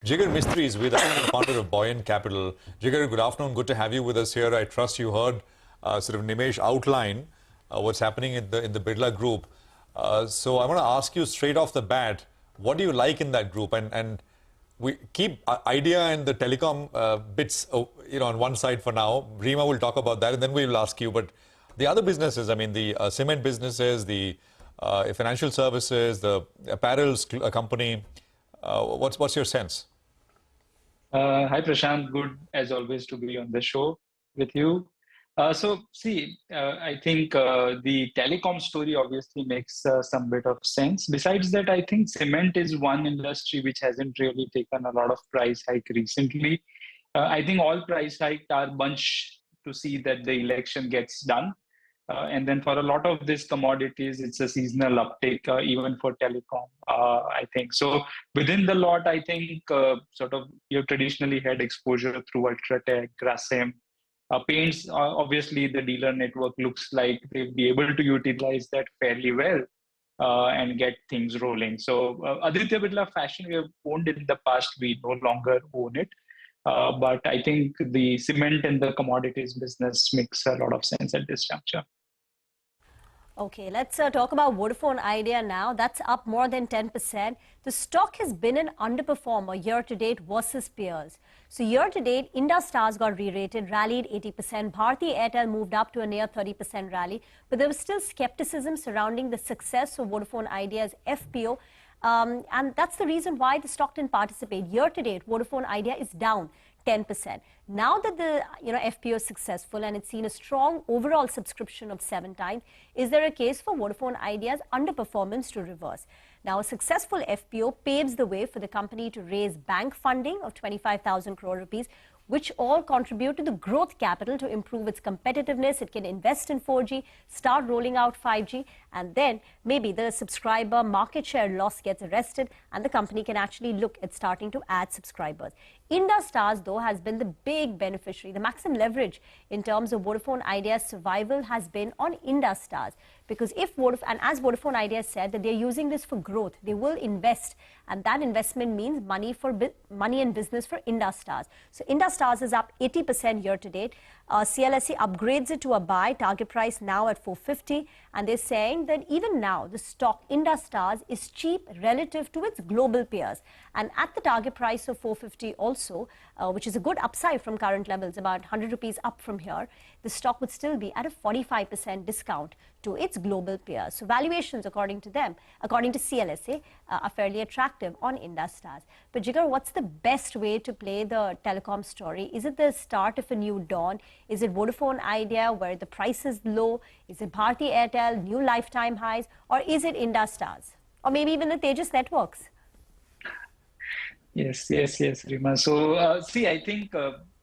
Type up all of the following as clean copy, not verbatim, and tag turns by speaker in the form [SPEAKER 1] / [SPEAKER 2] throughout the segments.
[SPEAKER 1] Jigar Mistry is with us, founder of Buoyant Capital. Jigar, good afternoon. Good to have you with us here. I trust you heard sort of Nimesh outline what's happening in the Birla Group. So I want to ask you straight off the bat, what do you like in that group? And we keep idea and the telecom bits, on one side for now. Rima will talk about that, and then we will ask you. But the other businesses, I mean, the cement businesses, the financial services, the apparels company. What's your sense?
[SPEAKER 2] Hi Prashant, good as always to be on the show with you. I think the telecom story obviously makes some bit of sense. Besides that, I think cement is one industry which hasn't really taken a lot of price hike recently. I think all price hikes are bunch to see that the election gets done. And then for a lot of these commodities, it's a seasonal uptake, even for telecom, I think. So within the lot, I think sort of you've traditionally had exposure through Ultratech, Grasim. Paints, obviously, the dealer network looks like they'll be able to utilize that fairly well and get things rolling. So Aditya Birla Fashion, we have owned in the past, we no longer own it. But I think the cement and the commodities business makes a lot of sense at this juncture.
[SPEAKER 3] Okay, let's talk about Vodafone Idea now. That's up more than 10%. The stock has been an underperformer year-to-date versus peers. So year-to-date, Indus Stars got re-rated, rallied 80%. Bharti Airtel moved up to a near 30% rally. But there was still skepticism surrounding the success of Vodafone Idea's FPO. And that's the reason why the stock didn't participate. Year-to-date, Vodafone Idea is down 10%. Now that the FPO is successful and it's seen a strong overall subscription of 7 times, is there a case for Vodafone Idea's underperformance to reverse? Now, a successful FPO paves the way for the company to raise bank funding of 25,000 crore rupees, which all contribute to the growth capital to improve its competitiveness. It can invest in 4G, start rolling out 5G, and then maybe the subscriber market share loss gets arrested and the company can actually look at starting to add subscribers. Indus Stars, though, has been the big beneficiary. The maximum leverage in terms of Vodafone Idea's survival has been on Indus Stars. Because if as Vodafone Idea said, that they're using this for growth, they will invest, and that investment means money and business for Indus Stars. So Indus Stars is up 80% year to date. CLSE upgrades it to a buy, target price now at 450, and they're saying that even now the stock Indus Stars is cheap relative to its global peers, and at the target price of 450 also, which is a good upside from current levels, about 100 rupees up from here, the stock would still be at a 45% discount to its global peers. So valuations, according to them, according to CLSA, are fairly attractive on Indus Stars. But Jigar, what's the best way to play the telecom story? Is it the start of a new dawn? Is it Vodafone Idea where the price is low? Is it Bharti Airtel, new lifetime highs? Or is it Indus Stars? Or maybe even the Tejas Networks?
[SPEAKER 2] Yes, Rima. So, I think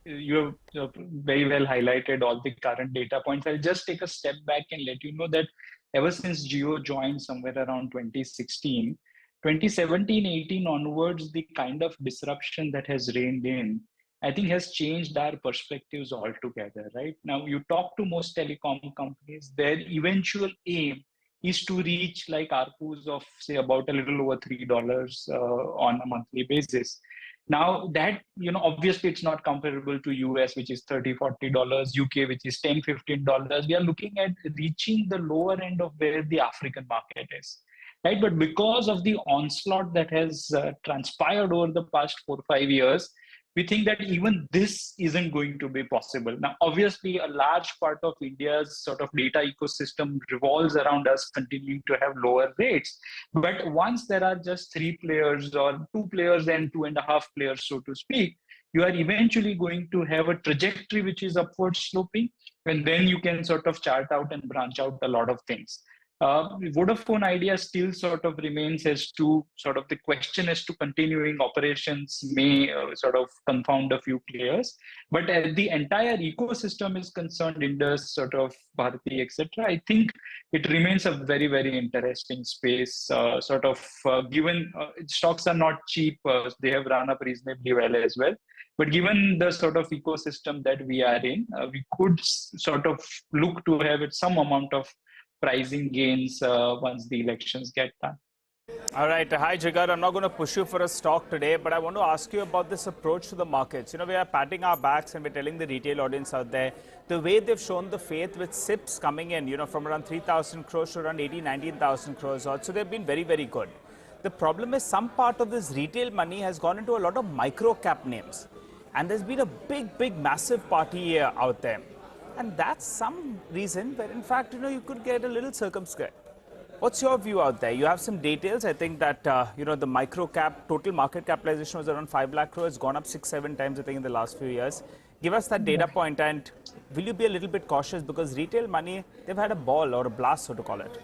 [SPEAKER 2] you have very well highlighted all the current data points. I'll just take a step back and let you know that ever since Jio joined somewhere around 2016, 2017-18 onwards, the kind of disruption that has reigned in, I think has changed our perspectives altogether, right? Now, you talk to most telecom companies, their eventual aim is to reach like ARPUs of say about a little over $3 on a monthly basis. Now that, obviously it's not comparable to US, which is $30-40, UK, which is $10-15. We are looking at reaching the lower end of where the African market is, right? But because of the onslaught that has transpired over the past 4 or 5 years, we think that even this isn't going to be possible. Now, obviously, a large part of India's sort of data ecosystem revolves around us continuing to have lower rates. But once there are just 3 players or 2 players and 2.5 players, so to speak, you are eventually going to have a trajectory which is upward sloping, and then you can sort of chart out and branch out a lot of things. Vodafone Idea still sort of remains as to sort of the question as to continuing operations may sort of confound a few players, but as the entire ecosystem is concerned, Indus, sort of Bharti, etc., I think it remains a very, very interesting space. Given stocks are not cheap, they have run up reasonably well as well. But given the sort of ecosystem that we are in, we could sort of look to have some amount of pricing gains once the elections get done.
[SPEAKER 4] All right. Hi, Jigar. I'm not going to push you for a stock today, but I want to ask you about this approach to the markets. We are patting our backs and we're telling the retail audience out there the way they've shown the faith with SIPs coming in, from around 3,000 crores to around 18, 19,000 crores. So they've been very, very good. The problem is some part of this retail money has gone into a lot of micro cap names. And there's been a big, big, massive party out there. And that's some reason where, in fact, you could get a little circumspect. What's your view out there? You have some details. I think that, the micro cap, total market capitalization was around 5 lakh crores. It's gone up 6-7 times, I think, in the last few years. Give us that data point, and will you be a little bit cautious? Because retail money, they've had a ball or a blast, so to call it.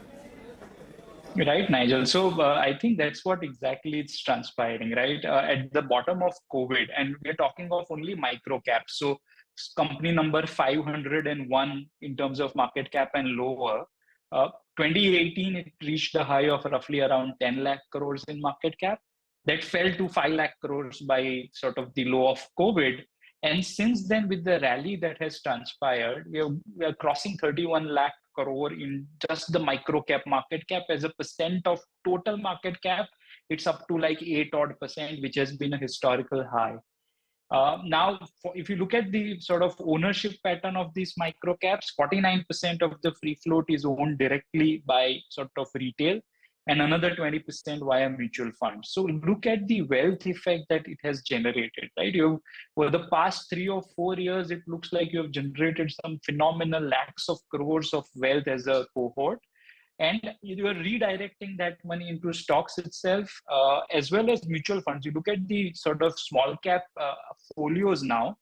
[SPEAKER 2] Right, Nigel. So I think that's what exactly it's transpiring, right? At the bottom of COVID, and we're talking of only micro caps. So company number 501 in terms of market cap and lower. 2018, it reached a high of roughly around 10 lakh crores in market cap. That fell to 5 lakh crores by sort of the low of COVID. And since then, with the rally that has transpired, we are crossing 31 lakh crore in just the micro cap market cap. As a percent of total market cap, it's up to like 8 odd percent, which has been a historical high. Now, if you look at the sort of ownership pattern of these micro caps, 49% of the free float is owned directly by sort of retail, and another 20% via mutual funds. So look at the wealth effect that it has generated, right? For the past 3 or 4 years, it looks like you have generated some phenomenal lakhs of crores of wealth as a cohort. And you are redirecting that money into stocks itself, as well as mutual funds. You look at the sort of small cap folios now,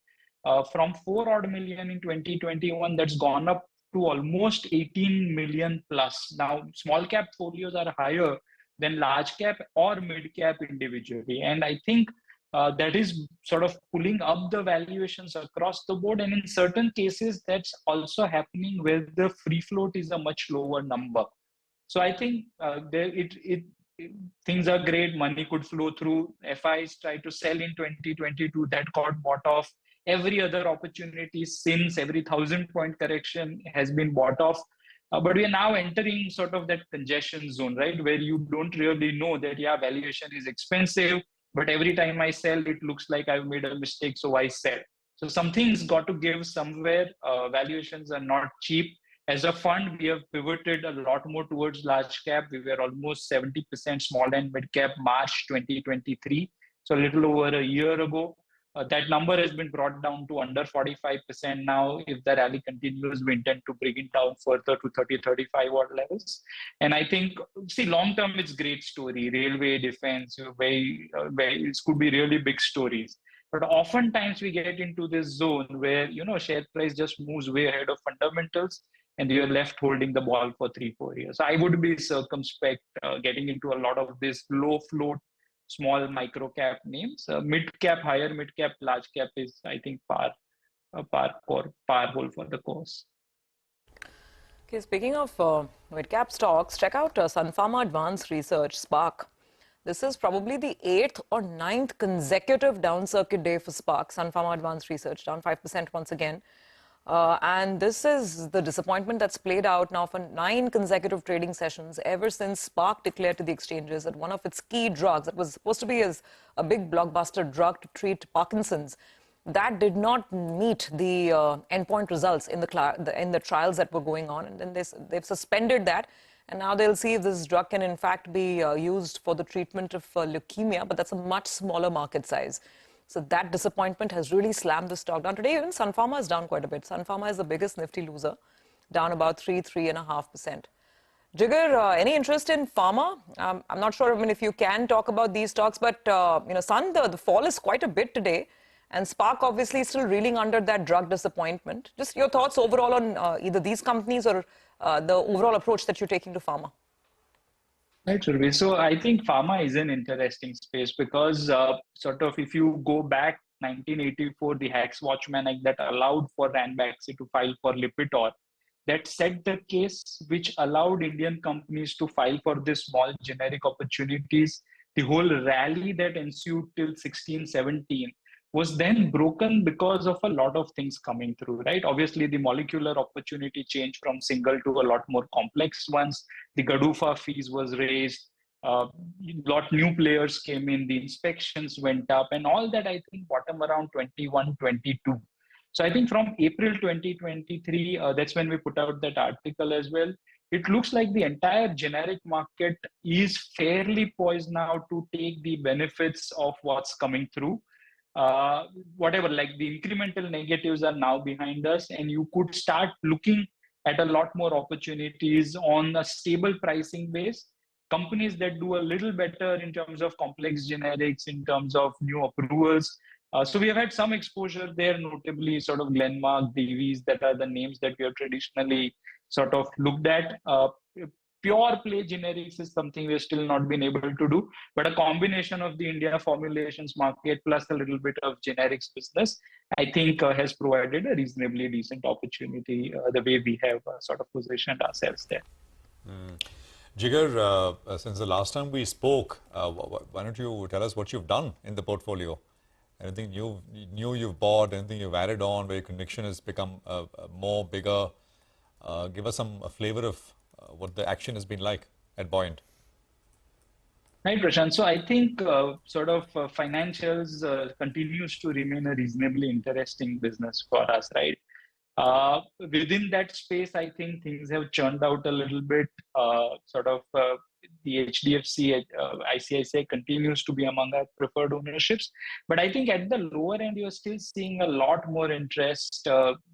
[SPEAKER 2] from 4 odd million in 2021, that's gone up to almost 18 million plus. Now, small cap folios are higher than large cap or mid cap individually. And I think that is sort of pulling up the valuations across the board. And in certain cases, that's also happening where the free float is a much lower number. So I think things are great. Money could flow through. FIs tried to sell in 2022. That got bought off. Every other opportunity since, every 1,000-point correction has been bought off. But we are now entering sort of that congestion zone, right? Where you don't really know that, valuation is expensive, but every time I sell, it looks like I've made a mistake, so I sell. So something's got to give somewhere. Valuations are not cheap. As a fund, we have pivoted a lot more towards large cap. We were almost 70% small and mid cap March 2023. So a little over a year ago. That number has been brought down to under 45% now. If the rally continues, we intend to bring it down further to 30-35 odd levels. And I think, long term, it's great story. Railway, defense, it could be really big stories. But oftentimes we get into this zone where, share price just moves way ahead of fundamentals, and you're left holding the ball for 3-4 years. So I would be circumspect getting into a lot of this low float, small micro cap names. Mid cap, higher mid cap, large cap is, I think, par hold for the course.
[SPEAKER 5] Okay, speaking of mid cap stocks, check out Sun Pharma Advanced Research, SPARC. This is probably the 8th or 9th consecutive down circuit day for SPARC, Sun Pharma Advanced Research, down 5% once again. And this is the disappointment that's played out now for 9 consecutive trading sessions ever since SPARC declared to the exchanges that one of its key drugs that was supposed to be a big blockbuster drug to treat Parkinson's, that did not meet the endpoint results in the trials that were going on. And then they've suspended that. And now they'll see if this drug can in fact be used for the treatment of leukemia, but that's a much smaller market size. So that disappointment has really slammed the stock down. Today, even Sun Pharma is down quite a bit. Sun Pharma is the biggest Nifty loser, down about 3.5%. Jigar, any interest in pharma? I'm not sure if you can talk about these stocks, but Sun, the fall is quite a bit today. And SPARC obviously still reeling under that drug disappointment. Just your thoughts overall on either these companies or the overall approach that you're taking to pharma.
[SPEAKER 2] Right, Survi. So I think pharma is an interesting space because sort of if you go back 1984, the Hatch-Waxman Act that allowed for Ranbaxy to file for Lipitor, that set the case which allowed Indian companies to file for these small generic opportunities. The whole rally that ensued till 16-17 was then broken because of a lot of things coming through, right? Obviously, the molecular opportunity changed from single to a lot more complex ones. The GDUFA fees was raised. Lot new players came in, the inspections went up, and all that I think bottom around 21, 22. So I think from April 2023, that's when we put out that article as well. It looks like the entire generic market is fairly poised now to take the benefits of what's coming through. Whatever, like the incremental negatives are now behind us, and you could start looking at a lot more opportunities on a stable pricing base. Companies that do a little better in terms of complex generics, in terms of new approvals. So we have had some exposure there, notably sort of Glenmark, Davies, that are the names that we have traditionally sort of looked at. Pure play generics is something we've still not been able to do, but a combination of the India formulations market plus a little bit of generics business, I think has provided a reasonably decent opportunity the way we have sort of positioned ourselves there.
[SPEAKER 1] Jigar, since the last time we spoke, why don't you tell us what you've done in the portfolio? Anything new you've bought, anything you've added on where your conviction has become more bigger? Give us a flavor of what the action has been like at Buoyant.
[SPEAKER 2] Right, Prashant. So I think financials continues to remain a reasonably interesting business for us, right? Within that space, I think things have churned out a little bit. The HDFC, ICICI continues to be among our preferred ownerships. But I think at the lower end, you're still seeing a lot more interest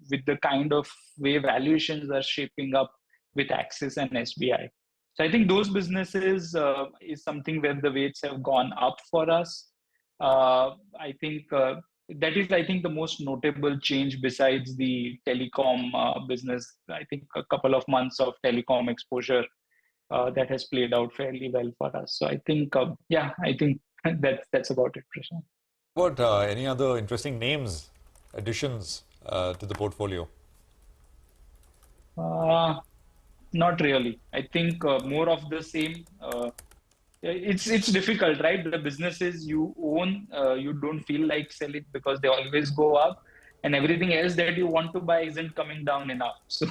[SPEAKER 2] with the kind of way valuations are shaping up with Axis and SBI. So I think those businesses is something where the weights have gone up for us. I think that is, the most notable change besides the telecom business. I think a couple of months of telecom exposure that has played out fairly well for us. So I think, I think that's about it, Prashant.
[SPEAKER 1] What any other interesting names, additions to the portfolio?
[SPEAKER 2] Not really. I think more of the same. It's difficult, right? The businesses you own, you don't feel like selling because they always go up, and everything else that you want to buy isn't coming down enough. So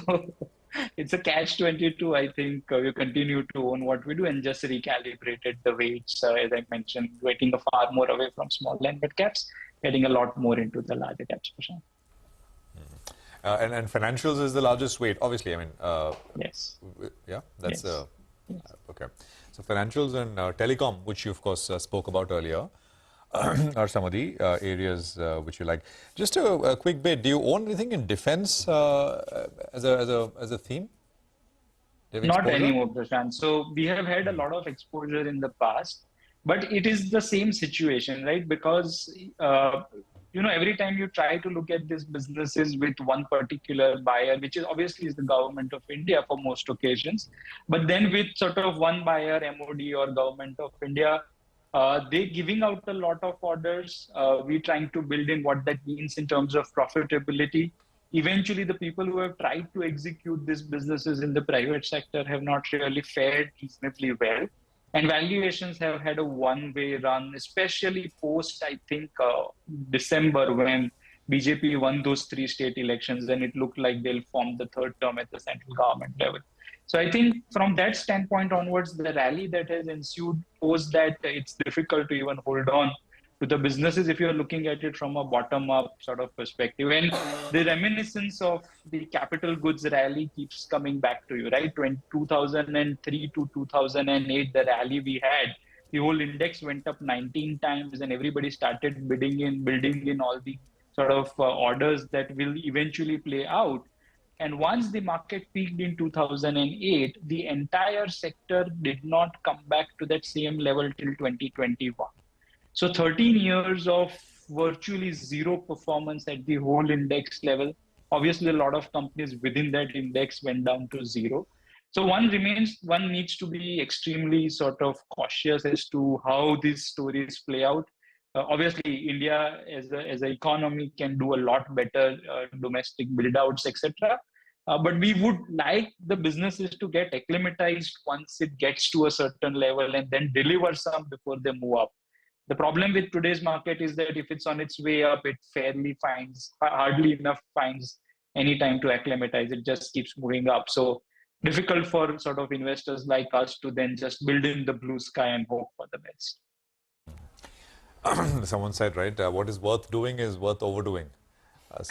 [SPEAKER 2] it's a catch-22. I think we continue to own what we do and just recalibrated the weights, as I mentioned, weighting far more away from small and mid caps, getting a lot more into the larger caps.
[SPEAKER 1] And financials is the largest weight, obviously. I mean,
[SPEAKER 2] yes.
[SPEAKER 1] Yeah, that's
[SPEAKER 2] yes.
[SPEAKER 1] Okay. So financials and telecom, which you of course spoke about earlier, are some of the areas which you like. Just a quick bit. Do you own anything in defense as a theme?
[SPEAKER 2] Not anymore, Prashant. So we have had a lot of exposure in the past, but it is the same situation, right? Because every time you try to look at these businesses with one particular buyer, which is obviously the government of India for most occasions, but then with sort of one buyer, MOD or government of India, they giving out a lot of orders. We trying to build in what that means in terms of profitability. Eventually, the people who have tried to execute these businesses in the private sector have not really fared reasonably well. And valuations have had a one-way run, especially post, I think, December when BJP won those 3 state elections and it looked like they'll form the third term at the central government level. So I think from that standpoint onwards, the rally that has ensued post that, it's difficult to even hold on to the businesses if you're looking at it from a bottom-up sort of perspective. And the reminiscence of the capital goods rally keeps coming back to you, right? 2003 to 2008, the rally we had, the whole index went up 19 times and everybody started building in all the sort of orders that will eventually play out. And once the market peaked in 2008, the entire sector did not come back to that same level till 2021. So 13 years of virtually zero performance at the whole index level. Obviously, a lot of companies within that index went down to zero. So one needs to be extremely sort of cautious as to how these stories play out. Obviously, India as an economy can do a lot better, domestic build-outs, etc. But we would like the businesses to get acclimatized once it gets to a certain level and then deliver some before they move up. The problem with today's market is that if it's on its way up, it hardly enough finds any time to acclimatize. It just keeps moving up. So difficult for sort of investors like us to then just build in the blue sky and hope for the best.
[SPEAKER 1] Someone said, right, what is worth doing is worth overdoing. I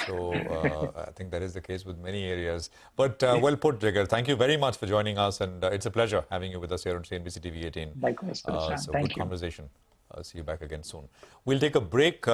[SPEAKER 1] think that is the case with many areas. But well put, Jigar. Thank you very much for joining us, and it's a pleasure having you with us here on CNBC TV18.
[SPEAKER 2] Likewise, Prashant.
[SPEAKER 1] So
[SPEAKER 2] Thank
[SPEAKER 1] good
[SPEAKER 2] you.
[SPEAKER 1] conversation. See you back again soon. We'll take a break.